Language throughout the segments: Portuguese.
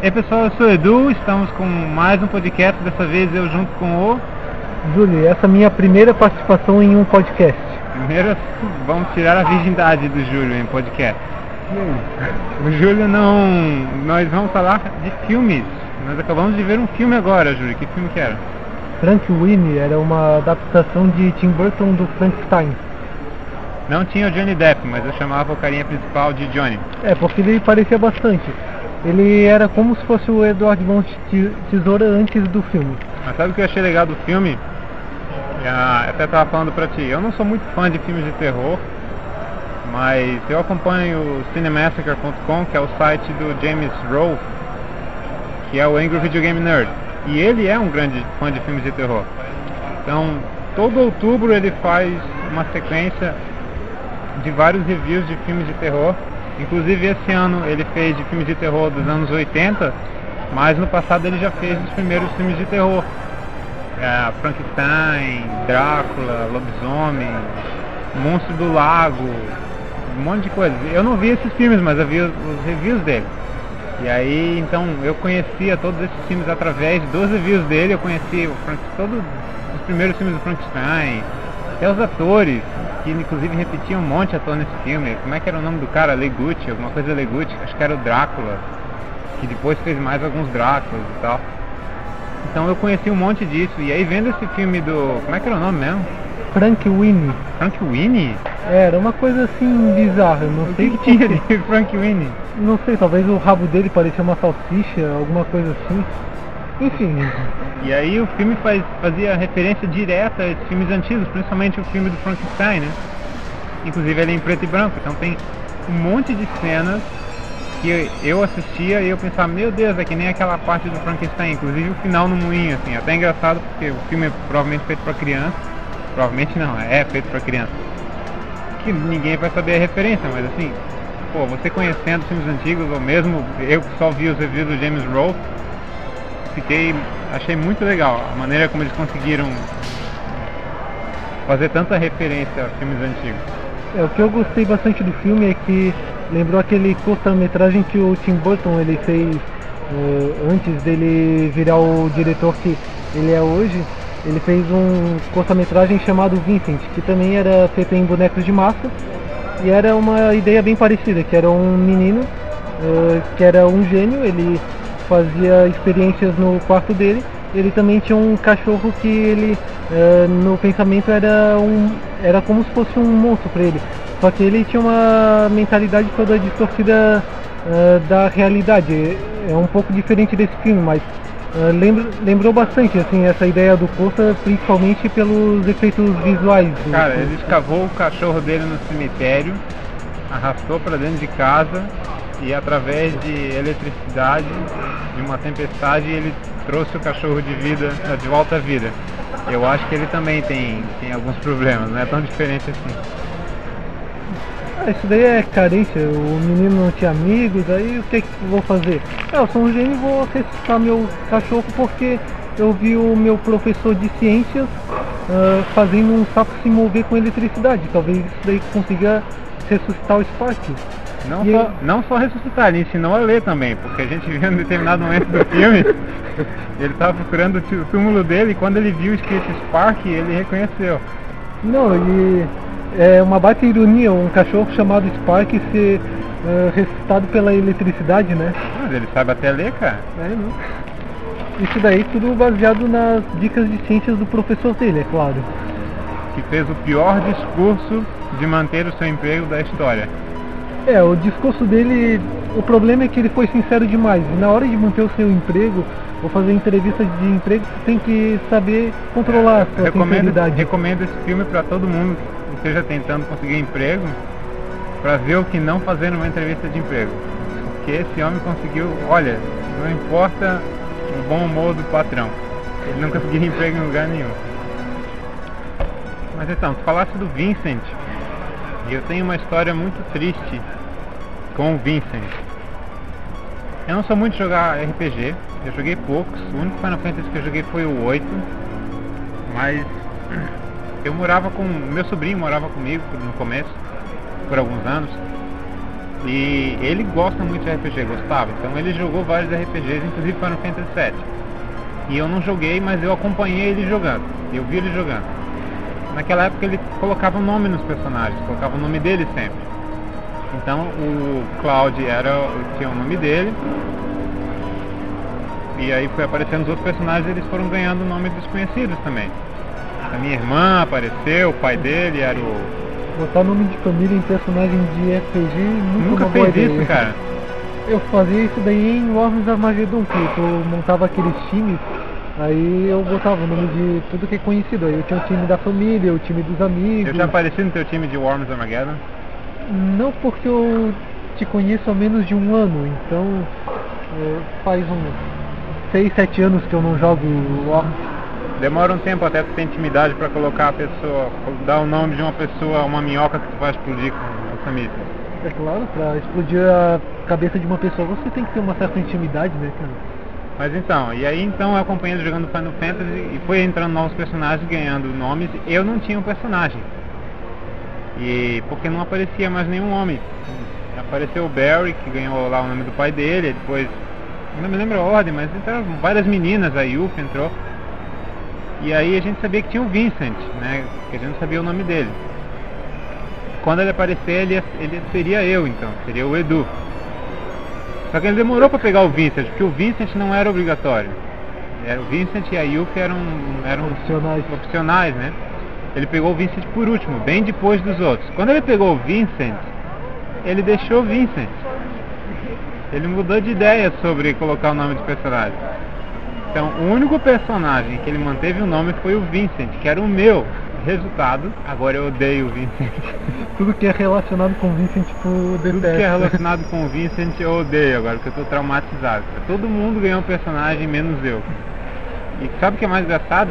E aí pessoal, eu sou o Edu, estamos com mais um podcast, dessa vez eu junto com o... Júlio, essa é a minha primeira participação em um podcast. Primeiro, vamos tirar a virgindade do Júlio em podcast. O Júlio não... Nós vamos falar de filmes. Nós acabamos de ver um filme agora, Júlio. Que filme que era? Frankenweenie era uma adaptação de Tim Burton do Frankenstein. Não tinha o Johnny Depp, mas eu chamava o carinha principal de Johnny. É, porque ele parecia bastante. Ele era como se fosse o Edward Mãos de Tesoura antes do filme. Mas sabe o que eu achei legal do filme? Eu até estava falando pra ti, eu não sou muito fã de filmes de terror, mas eu acompanho o Cinemassacre.com, que é o site do James Rolfe, que é o Angry Video Game Nerd, e ele é um grande fã de filmes de terror. Então, todo outubro ele faz uma sequência de vários reviews de filmes de terror. Inclusive esse ano ele fez de filmes de terror dos anos 80, mas no passado ele já fez os primeiros filmes de terror. Frankenstein, Drácula, Lobisomem, Monstro do Lago, um monte de coisa. Eu não vi esses filmes, mas eu vi os reviews dele. E aí, então, eu conhecia todos esses filmes através dos reviews dele. Eu conheci todos os primeiros filmes do Frankenstein, até os atores, que inclusive repetiam um monte de ator nesse filme. Como é que era o nome do cara? Legucci, alguma coisa Legucci, acho que era o Drácula, que depois fez mais alguns Dráculas e tal. Então eu conheci um monte disso, e aí vendo esse filme do... como é que era o nome mesmo? Frankenweenie. Frankenweenie? Era uma coisa assim bizarra, não sei o que tinha de Frankenweenie? Não sei, talvez o rabo dele parecia uma salsicha, alguma coisa assim. Enfim. E aí o filme fazia referência direta a esses filmes antigos, principalmente o filme do Frankenstein, né? Inclusive ele é em preto e branco, então tem um monte de cenas que eu assistia e eu pensava, meu Deus, é que nem aquela parte do Frankenstein, inclusive o final no moinho, assim, até engraçado porque o filme é provavelmente feito pra criança, provavelmente não, é feito pra criança, que ninguém vai saber a referência, mas assim, pô, você conhecendo filmes antigos, ou mesmo eu que só vi os reviews do James Rolfe, achei muito legal a maneira como eles conseguiram fazer tanta referência a filmes antigos. O que eu gostei bastante do filme é que lembrou aquele curta-metragem que o Tim Burton ele fez antes dele virar o diretor que ele é hoje. Ele fez um curta-metragem chamado Vincent, que também era feito em bonecos de massa, e era uma ideia bem parecida, que era um menino que era um gênio, ele fazia experiências no quarto dele. Ele também tinha um cachorro que ele, no pensamento, era como se fosse um monstro para ele. Só que ele tinha uma mentalidade toda distorcida da realidade. É um pouco diferente desse filme, mas lembrou bastante assim, essa ideia do curta, principalmente pelos efeitos visuais. Cara, ele escavou o cachorro dele no cemitério, arrastou para dentro de casa e através de eletricidade, de uma tempestade, ele trouxe o cachorro de volta à vida. Eu acho que ele também tem alguns problemas, não é tão diferente assim. Isso daí é carência, o menino não tinha amigos, aí o que eu vou fazer? Eu sou um gênio e vou ressuscitar meu cachorro porque eu vi o meu professor de ciências fazendo um sapo se mover com eletricidade. Talvez isso daí consiga ressuscitar o Spark. Não só ressuscitar, ele ensinou a ler também, porque a gente viu em determinado momento do filme, ele estava procurando o túmulo dele e quando ele viu escrito Spark, ele reconheceu. Não, e é uma baita ironia um cachorro chamado Spark ser ressuscitado pela eletricidade, né? Mas ele sabe até ler, cara. Não. Isso daí tudo baseado nas dicas de ciências do professor dele, é claro. Que fez o pior discurso de manter o seu emprego da história. O discurso dele, o problema é que ele foi sincero demais. E na hora de manter o seu emprego, ou fazer entrevista de emprego, você tem que saber controlar a sua sinceridade. Recomendo esse filme para todo mundo que esteja tentando conseguir emprego, para ver o que não fazer numa entrevista de emprego. Porque esse homem conseguiu, olha, não importa o bom humor do patrão, ele não conseguiu emprego em lugar nenhum. Mas então, tu falaste do Vincent, e eu tenho uma história muito triste com o Vincent. Eu não sou muito de jogar RPG, eu joguei poucos, o único Final Fantasy que eu joguei foi o 8, mas meu sobrinho morava comigo no começo, por alguns anos, E ele gosta muito de RPG, gostava. Então ele jogou vários RPGs, inclusive Final Fantasy VII. E eu não joguei, mas eu acompanhei ele jogando. Eu vi ele jogando. Naquela época ele colocava o nome nos personagens, colocava o nome dele sempre. Então o Cloud tinha o nome dele. E aí foi aparecendo os outros personagens e eles foram ganhando nomes desconhecidos também. A minha irmã apareceu, o pai dele era o... Botar nome de família em personagem de RPG Nunca fez isso, cara. Eu fazia isso daí em Worms Armageddon, que eu montava aqueles times, aí eu botava o nome de tudo que é conhecido. Aí eu tinha o time da família, o time dos amigos. Eu já apareci no teu time de Worms Armageddon? Não, porque eu te conheço há menos de um ano, então faz uns 6, 7 anos que eu não jogo Worms. Demora um tempo até tu ter intimidade pra colocar a pessoa, dar o nome de uma pessoa, uma minhoca que tu vai explodir com essa míssil. É claro, pra explodir a cabeça de uma pessoa você tem que ter uma certa intimidade, né, cara? Mas então, e aí então eu acompanhei ele jogando Final Fantasy e foi entrando novos personagens, ganhando nomes. Eu não tinha um personagem. E porque não aparecia mais nenhum homem. Apareceu o Barry, que ganhou lá o nome do pai dele, depois, não me lembro a ordem, mas entraram várias meninas, a Yuffie entrou. E aí a gente sabia que tinha o Vincent, né? Que a gente não sabia o nome dele. Quando ele aparecer, ele seria eu, então, seria o Edu. Só que ele demorou para pegar o Vincent, porque o Vincent não era obrigatório. O Vincent e a Yuffie eram opcionais, né? Ele pegou o Vincent por último, bem depois dos outros. Quando ele pegou o Vincent, ele deixou o Vincent. Ele mudou de ideia sobre colocar o nome do personagem. Então, o único personagem que ele manteve o nome foi o Vincent, que era o meu. Resultado, agora eu odeio o Vincent. Tudo que é relacionado com o Vincent, tu detesta. Tudo que é relacionado com o Vincent eu odeio agora, porque eu tô traumatizado. Todo mundo ganhou um personagem, menos eu. E sabe o que é mais engraçado?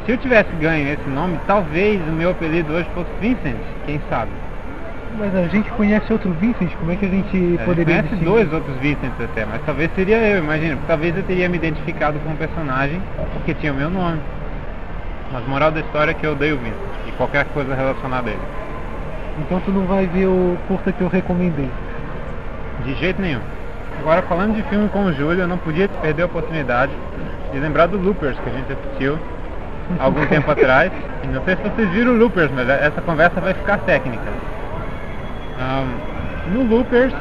Se eu tivesse ganho esse nome, talvez o meu apelido hoje fosse Vincent, quem sabe? Mas a gente conhece outro Vincent, como é que a gente poderia conhece dois outros Vincents até, mas talvez seria eu, imagina. Talvez eu teria me identificado com um personagem porque tinha o meu nome. Mas moral da história é que eu odeio o Vincent e qualquer coisa relacionada a ele. Então tu não vai ver o curta que eu recomendei? De jeito nenhum. Agora, falando de filme com o Júlio, eu não podia perder a oportunidade de lembrar do Loopers, que a gente assistiu há algum tempo atrás. E não sei se vocês viram o Loopers, mas essa conversa vai ficar técnica. No Loopers,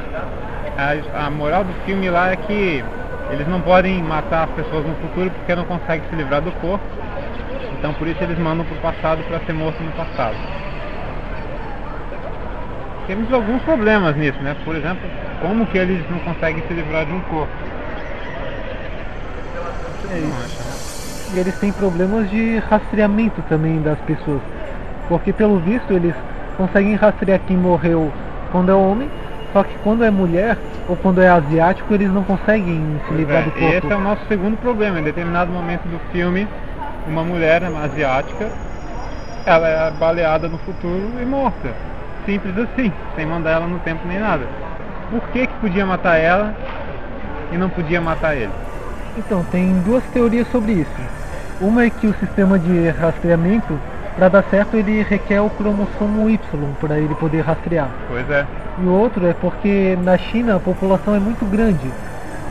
a moral do filme lá é que eles não podem matar as pessoas no futuro porque não conseguem se livrar do corpo. Então por isso eles mandam pro passado para ser morto no passado. Temos alguns problemas nisso, né? Por exemplo, como que eles não conseguem se livrar de um corpo? É isso. E eles têm problemas de rastreamento também das pessoas. Porque pelo visto eles conseguem rastrear quem morreu quando é homem, só que quando é mulher ou quando é asiático eles não conseguem se livrar do corpo. Esse é o nosso segundo problema. Em determinado momento do filme, uma mulher asiática, ela é baleada no futuro e morta. Simples assim, sem mandar ela no tempo nem nada. Por que podia matar ela e não podia matar ele? Então, tem duas teorias sobre isso. Uma é que o sistema de rastreamento, para dar certo, ele requer o cromossomo Y para ele poder rastrear. Pois é. E o outro é porque na China a população é muito grande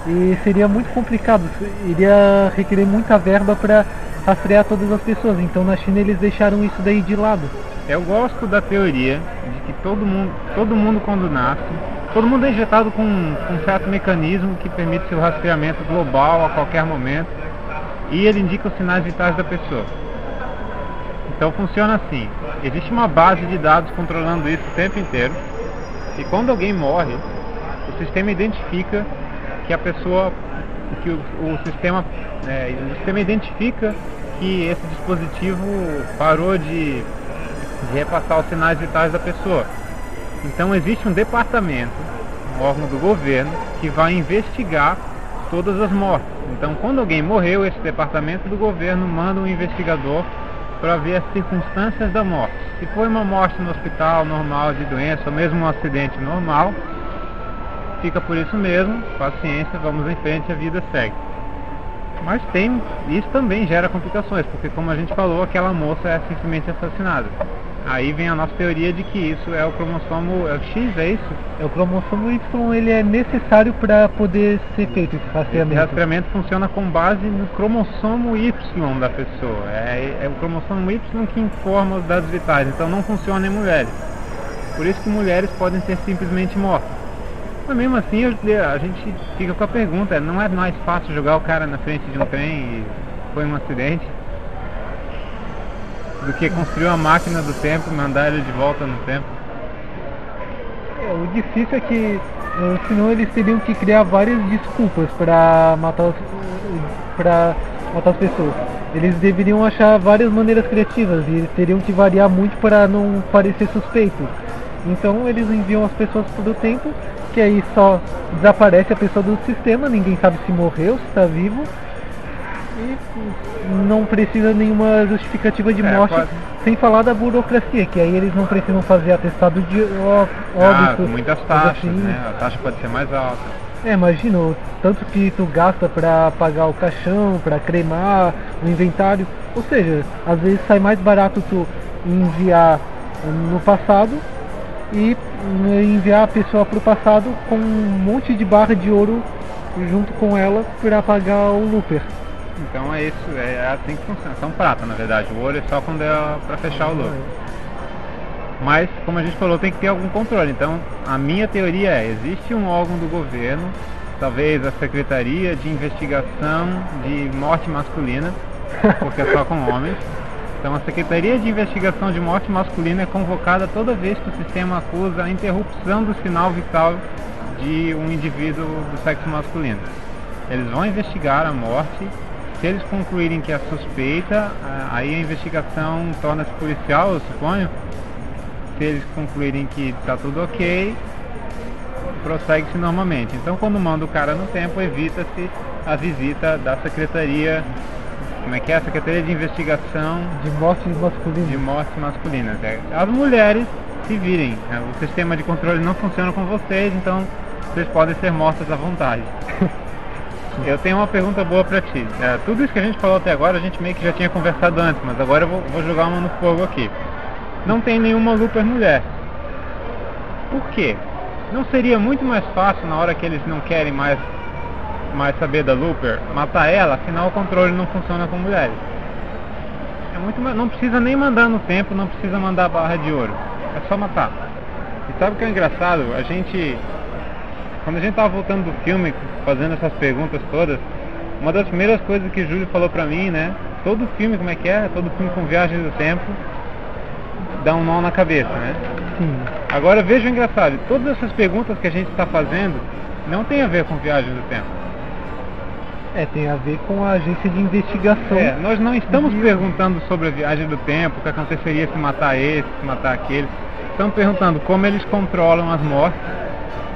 e seria muito complicado, iria requerer muita verba para rastrear todas as pessoas. Então na China eles deixaram isso daí de lado. Eu gosto da teoria de que todo mundo quando nasce, todo mundo é injetado com um certo mecanismo que permite seu rastreamento global a qualquer momento e ele indica os sinais vitais da pessoa. Então funciona assim, existe uma base de dados controlando isso o tempo inteiro e quando alguém morre, o sistema identifica que a pessoa, que o sistema identifica que esse dispositivo parou de repassar os sinais vitais da pessoa. Então existe um departamento, um órgão do governo, que vai investigar todas as mortes. Então quando alguém morreu, esse departamento do governo manda um investigador para ver as circunstâncias da morte. Se foi uma morte no hospital normal de doença, ou mesmo um acidente normal, fica por isso mesmo, paciência, vamos em frente, a vida segue. Mas isso também gera complicações, porque como a gente falou, aquela moça é simplesmente assassinada. Aí vem a nossa teoria de que isso é o cromossomo X, é isso? O cromossomo Y, ele é necessário para poder ser feito esse Esse rastreamento. rastreamento funciona com base no cromossomo Y da pessoa. É o cromossomo Y que informa os dados vitais, então não funciona em mulheres. Por isso que mulheres podem ser simplesmente mortas. Mas mesmo assim a gente fica com a pergunta, não é mais fácil jogar o cara na frente de um trem e foi um acidente? Do que construir uma máquina do tempo e mandar ele de volta no tempo? O difícil é que senão eles teriam que criar várias desculpas para matar as pessoas. Eles deveriam achar várias maneiras criativas e teriam que variar muito para não parecer suspeito. Então eles enviam as pessoas por o tempo, que aí só desaparece a pessoa do sistema, ninguém sabe se morreu, se está vivo. E não precisa nenhuma justificativa de morte, sem falar da burocracia, que aí eles não precisam fazer atestado de óbito. Muitas taxas, assim, né? A taxa pode ser mais alta. Imagina o tanto que tu gasta para pagar o caixão, para cremar o inventário. Ou seja, às vezes sai mais barato tu enviar no passado e enviar a pessoa para o passado com um monte de barra de ouro junto com ela para pagar o looper. Então é isso, é assim que funciona. São prata, na verdade. O ouro é só quando é pra fechar o loop. Mas, como a gente falou, tem que ter algum controle. Então, a minha teoria é, existe um órgão do governo, talvez a Secretaria de Investigação de Morte Masculina, porque é só com homens. Então, a Secretaria de Investigação de Morte Masculina é convocada toda vez que o sistema acusa a interrupção do sinal vital de um indivíduo do sexo masculino. Eles vão investigar a morte. Se eles concluírem que é suspeita, aí a investigação torna-se policial, eu suponho. Se eles concluírem que está tudo ok, prossegue-se normalmente. Então, quando manda o cara no tempo, evita-se a visita da Secretaria, como é que é? A Secretaria de Investigação de Mortes Masculinas. De mortes masculinas. As mulheres se virem, o sistema de controle não funciona com vocês, então vocês podem ser mortas à vontade. Eu tenho uma pergunta boa pra ti. Tudo isso que a gente falou até agora, a gente meio que já tinha conversado antes, mas agora eu vou jogar uma no fogo aqui. Não tem nenhuma looper mulher. Por quê? Não seria muito mais fácil, na hora que eles não querem mais saber da looper, matar ela? Afinal o controle não funciona com mulheres. Não precisa nem mandar no tempo, não precisa mandar barra de ouro. É só matar. E sabe o que é engraçado? Quando a gente tava voltando do filme, fazendo essas perguntas todas, uma das primeiras coisas que o Júlio falou pra mim, né? Todo filme, como é que é? Todo filme com viagem do tempo dá um nó na cabeça, né? Sim. Agora veja o engraçado, todas essas perguntas que a gente está fazendo não tem a ver com viagem do tempo. Tem a ver com a agência de investigação. Nós não estamos perguntando sobre a viagem do tempo, o que aconteceria se matar esse, se matar aquele. Estamos perguntando como eles controlam as mortes.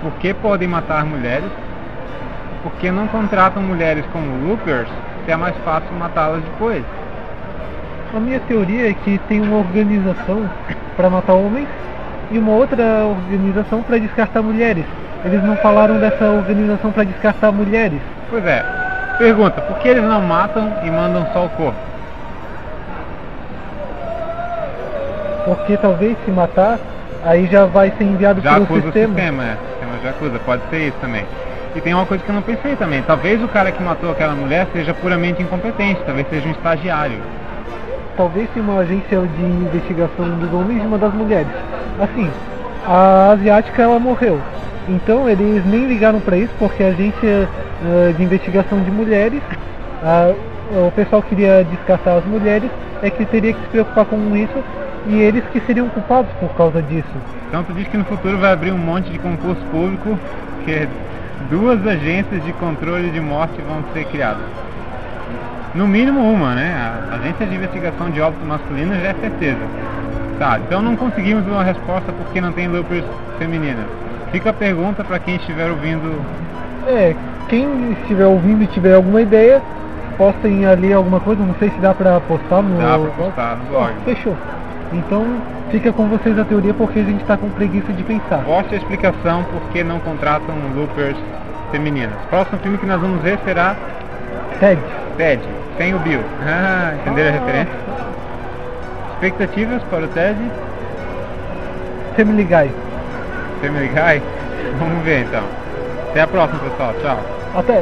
Por que podem matar mulheres? Por que não contratam mulheres como loopers, se é mais fácil matá-las depois? A minha teoria é que tem uma organização para matar homens e uma outra organização para descartar mulheres. Eles não falaram dessa organização para descartar mulheres. Pois é. Pergunta, por que eles não matam e mandam só o corpo? Porque talvez se matar, aí já vai ser enviado já pelo acusa sistema. O sistema já acusa, pode ser isso também. E tem uma coisa que eu não pensei também, talvez o cara que matou aquela mulher seja puramente incompetente, talvez seja um estagiário. Talvez seja uma agência de investigação dos homens e uma das mulheres. Assim, a asiática ela morreu, então eles nem ligaram para isso, porque a agência de investigação de mulheres, o pessoal queria descartar as mulheres, é que teria que se preocupar com isso, e eles que seriam culpados por causa disso. Então tu diz que no futuro vai abrir um monte de concurso público, que 2 agências de controle de morte vão ser criadas. No mínimo uma, né? A agência de investigação de óbito masculino já é certeza. Tá, então não conseguimos uma resposta porque não tem loopers femininas. Fica a pergunta para quem estiver ouvindo. Quem estiver ouvindo e tiver alguma ideia, postem ali alguma coisa, não sei se dá pra postar no... Dá pra postar no blog. Fechou. Então fica com vocês a teoria, porque a gente tá com preguiça de pensar. Poste a explicação por que não contratam loopers femininas. O próximo filme que nós vamos ver será... Ted, sem o Bill. Entenderam a referência? Expectativas para o Ted? Family Guy. Family Guy? Vamos ver então. Até a próxima, pessoal. Tchau. Até!